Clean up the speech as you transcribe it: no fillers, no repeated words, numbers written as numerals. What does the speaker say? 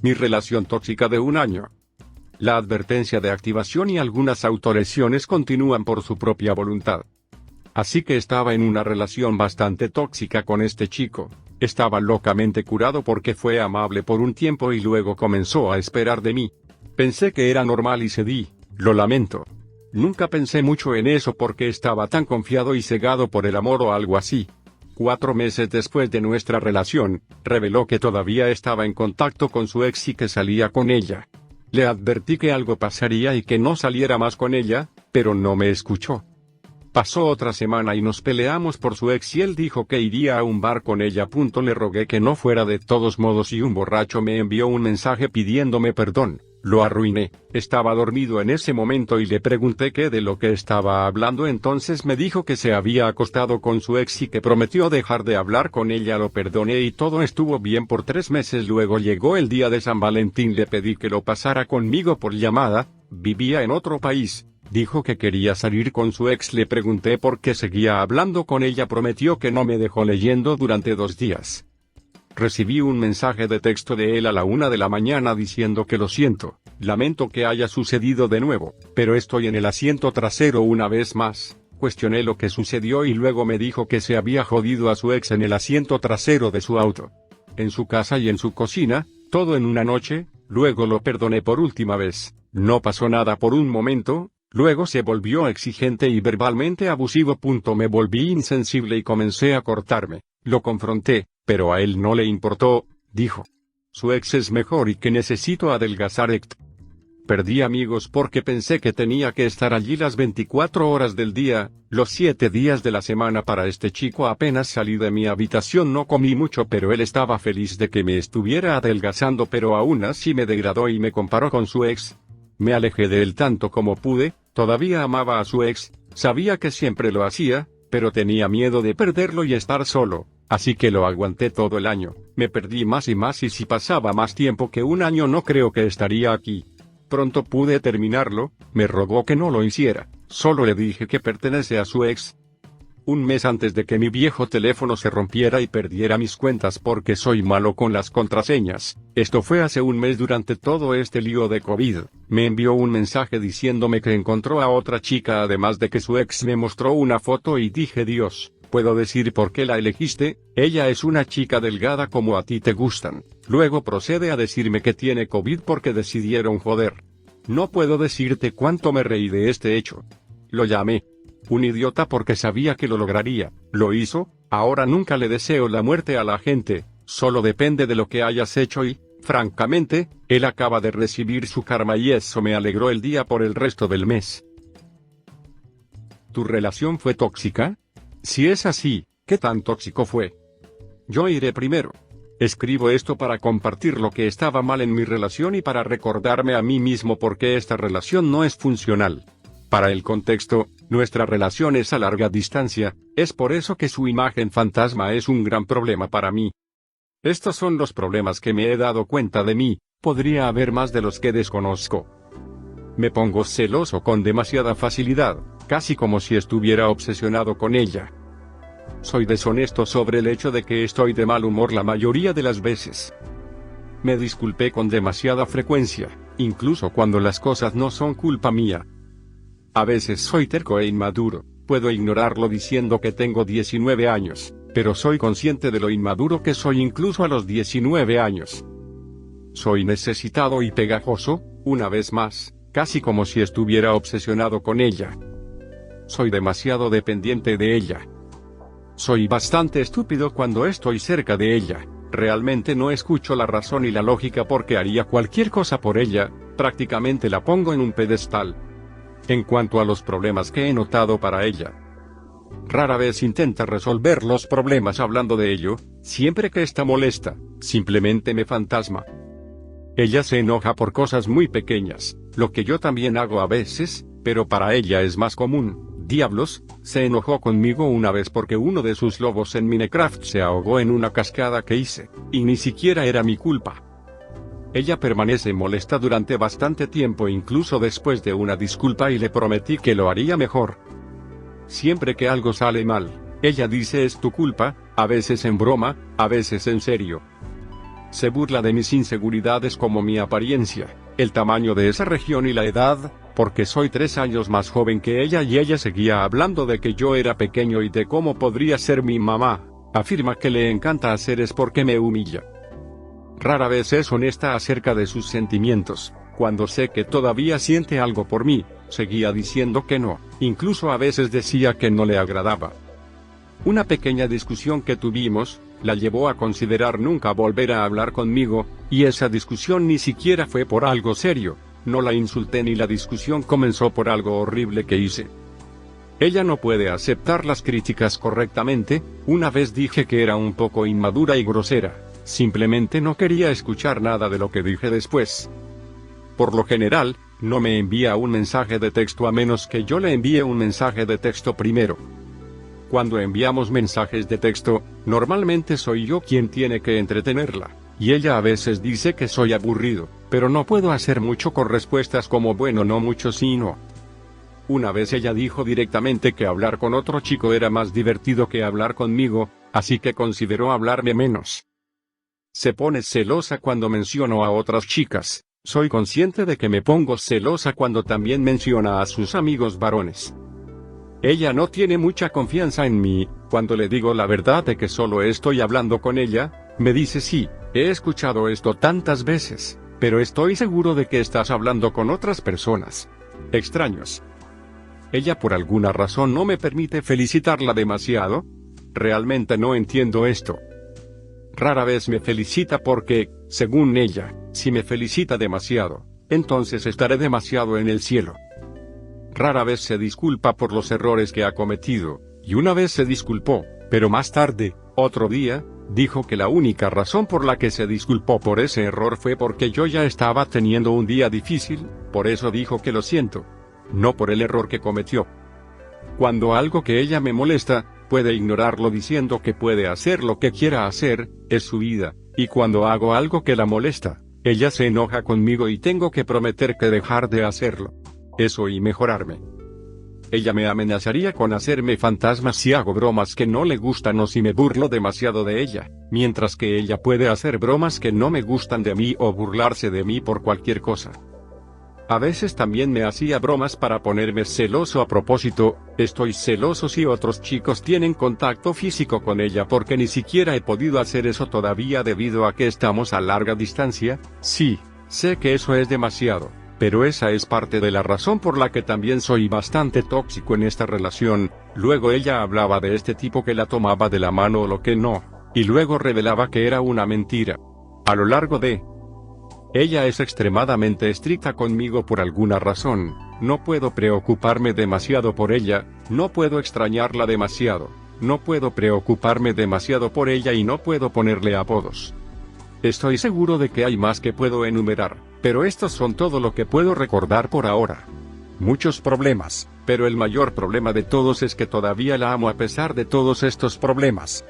Mi relación tóxica de 1 año. La advertencia de activación y algunas autorizaciones continúan por su propia voluntad. Así que estaba en una relación bastante tóxica con este chico. Estaba locamente curado porque fue amable por un tiempo y luego comenzó a esperar de mí. Pensé que era normal y cedí, lo lamento. Nunca pensé mucho en eso porque estaba tan confiado y cegado por el amor o algo así. 4 meses después de nuestra relación, reveló que todavía estaba en contacto con su ex y que salía con ella. Le advertí que algo pasaría y que no saliera más con ella, pero no me escuchó. Pasó otra semana y nos peleamos por su ex y él dijo que iría a un bar con ella. Le rogué que no fuera de todos modos y un borracho me envió un mensaje pidiéndome perdón. Lo arruiné, estaba dormido en ese momento y le pregunté qué de lo que estaba hablando. Entonces me dijo que se había acostado con su ex y que prometió dejar de hablar con ella. Lo perdoné y todo estuvo bien por 3 meses. Luego llegó el día de San Valentín, le pedí que lo pasara conmigo por llamada, vivía en otro país. Dijo que quería salir con su ex, le pregunté por qué seguía hablando con ella, prometió que no me dejó leyendo durante 2 días. Recibí un mensaje de texto de él a la 1 de la mañana diciendo que lo siento, lamento que haya sucedido de nuevo, pero estoy en el asiento trasero una vez más. Cuestioné lo que sucedió y luego me dijo que se había jodido a su ex en el asiento trasero de su auto, en su casa y en su cocina, todo en una noche. Luego lo perdoné por última vez, no pasó nada por un momento. Luego se volvió exigente y verbalmente abusivo. Me volví insensible y comencé a cortarme. Lo confronté, pero a él no le importó, dijo. Su ex es mejor y que necesito adelgazar. Perdí amigos porque pensé que tenía que estar allí las 24 horas del día, los 7 días de la semana para este chico. Apenas salí de mi habitación no comí mucho, pero él estaba feliz de que me estuviera adelgazando, pero aún así me degradó y me comparó con su ex. Me alejé de él tanto como pude, todavía amaba a su ex, sabía que siempre lo hacía, pero tenía miedo de perderlo y estar solo, así que lo aguanté todo el año. Me perdí más y más y si pasaba más tiempo que 1 año no creo que estaría aquí. Pronto pude terminarlo, me rogó que no lo hiciera, solo le dije que pertenece a su ex. Un mes antes de que mi viejo teléfono se rompiera y perdiera mis cuentas porque soy malo con las contraseñas, esto fue hace un mes. Durante todo este lío de COVID, me envió un mensaje diciéndome que encontró a otra chica, además de que su ex me mostró una foto y dije: Dios, ¿puedo decir por qué la elegiste? Ella es una chica delgada como a ti te gustan. Luego procede a decirme que tiene COVID porque decidieron joder. No puedo decirte cuánto me reí de este hecho. Lo llamé un idiota porque sabía que lo lograría. Lo hizo. Ahora nunca le deseo la muerte a la gente, solo depende de lo que hayas hecho y, francamente, él acaba de recibir su karma y eso me alegró el día por el resto del mes. ¿Tu relación fue tóxica? Si es así, ¿qué tan tóxico fue? Yo iré primero. Escribo esto para compartir lo que estaba mal en mi relación y para recordarme a mí mismo por qué esta relación no es funcional. Para el contexto, nuestra relación es a larga distancia, es por eso que su imagen fantasma es un gran problema para mí. Estos son los problemas que me he dado cuenta de mí, podría haber más de los que desconozco. Me pongo celoso con demasiada facilidad, casi como si estuviera obsesionado con ella. Soy deshonesto sobre el hecho de que estoy de mal humor la mayoría de las veces. Me disculpé con demasiada frecuencia, incluso cuando las cosas no son culpa mía. A veces soy terco e inmaduro, puedo ignorarlo diciendo que tengo 19 años, pero soy consciente de lo inmaduro que soy incluso a los 19 años. Soy necesitado y pegajoso, una vez más, casi como si estuviera obsesionado con ella. Soy demasiado dependiente de ella. Soy bastante estúpido cuando estoy cerca de ella, realmente no escucho la razón y la lógica porque haría cualquier cosa por ella, prácticamente la pongo en un pedestal. En cuanto a los problemas que he notado para ella, rara vez intenta resolver los problemas hablando de ello, siempre que está molesta, simplemente me fantasma. Ella se enoja por cosas muy pequeñas, lo que yo también hago a veces, pero para ella es más común. Diablos, se enojó conmigo una vez porque uno de sus lobos en Minecraft se ahogó en una cascada que hice, y ni siquiera era mi culpa. Ella permanece molesta durante bastante tiempo incluso después de una disculpa y le prometí que lo haría mejor. Siempre que algo sale mal, Ella dice es tu culpa, a veces en broma, a veces en serio. Se burla de mis inseguridades como mi apariencia, el tamaño de esa región y la edad, porque soy 3 años más joven que ella y ella seguía hablando de que yo era pequeño y de cómo podría ser mi mamá. Afirma que le encanta hacer es porque me humilla. Rara vez es honesta acerca de sus sentimientos. Cuando sé que todavía siente algo por mí, seguía diciendo que no, incluso a veces decía que no le agradaba. Una pequeña discusión que tuvimos, la llevó a considerar nunca volver a hablar conmigo, y esa discusión ni siquiera fue por algo serio, no la insulté ni la discusión comenzó por algo horrible que hice. Ella no puede aceptar las críticas correctamente, una vez dije que era un poco inmadura y grosera, simplemente no quería escuchar nada de lo que dije después. Por lo general, no me envía un mensaje de texto a menos que yo le envíe un mensaje de texto primero. Cuando enviamos mensajes de texto, normalmente soy yo quien tiene que entretenerla, y ella a veces dice que soy aburrido, pero no puedo hacer mucho con respuestas como bueno, no, mucho, sí, no. Una vez ella dijo directamente que hablar con otro chico era más divertido que hablar conmigo, así que consideró hablarme menos. Se pone celosa cuando menciono a otras chicas. Soy consciente de que me pongo celosa cuando también menciona a sus amigos varones. Ella no tiene mucha confianza en mí. Cuando le digo la verdad de que solo estoy hablando con ella, me dice sí, he escuchado esto tantas veces, pero estoy seguro de que estás hablando con otras personas. Extraños. Ella por alguna razón no me permite felicitarla demasiado. Realmente no entiendo esto. Rara vez me felicita porque, según ella, si me felicita demasiado, entonces estaré demasiado en el cielo. Rara vez se disculpa por los errores que ha cometido, y una vez se disculpó, pero más tarde, otro día, dijo que la única razón por la que se disculpó por ese error fue porque yo ya estaba teniendo un día difícil, por eso dijo que lo siento, no por el error que cometió. Cuando algo que ella me molesta, puede ignorarlo diciendo que puede hacer lo que quiera hacer, es su vida, y cuando hago algo que la molesta, ella se enoja conmigo y tengo que prometer que dejar de hacerlo. Eso y mejorarme. Ella me amenazaría con hacerme fantasmas si hago bromas que no le gustan o si me burlo demasiado de ella, mientras que ella puede hacer bromas que no me gustan de mí o burlarse de mí por cualquier cosa. A veces también me hacía bromas para ponerme celoso a propósito. Estoy celoso si otros chicos tienen contacto físico con ella porque ni siquiera he podido hacer eso todavía debido a que estamos a larga distancia. Sí, sé que eso es demasiado, pero esa es parte de la razón por la que también soy bastante tóxico en esta relación. Luego ella hablaba de este tipo que la tomaba de la mano o lo que no, y luego revelaba que era una mentira. A lo largo de... Ella es extremadamente estricta conmigo por alguna razón. No puedo preocuparme demasiado por ella, no puedo extrañarla demasiado, no puedo preocuparme demasiado por ella y no puedo ponerle apodos. Estoy seguro de que hay más que puedo enumerar, pero estos son todo lo que puedo recordar por ahora. Muchos problemas, pero el mayor problema de todos es que todavía la amo a pesar de todos estos problemas.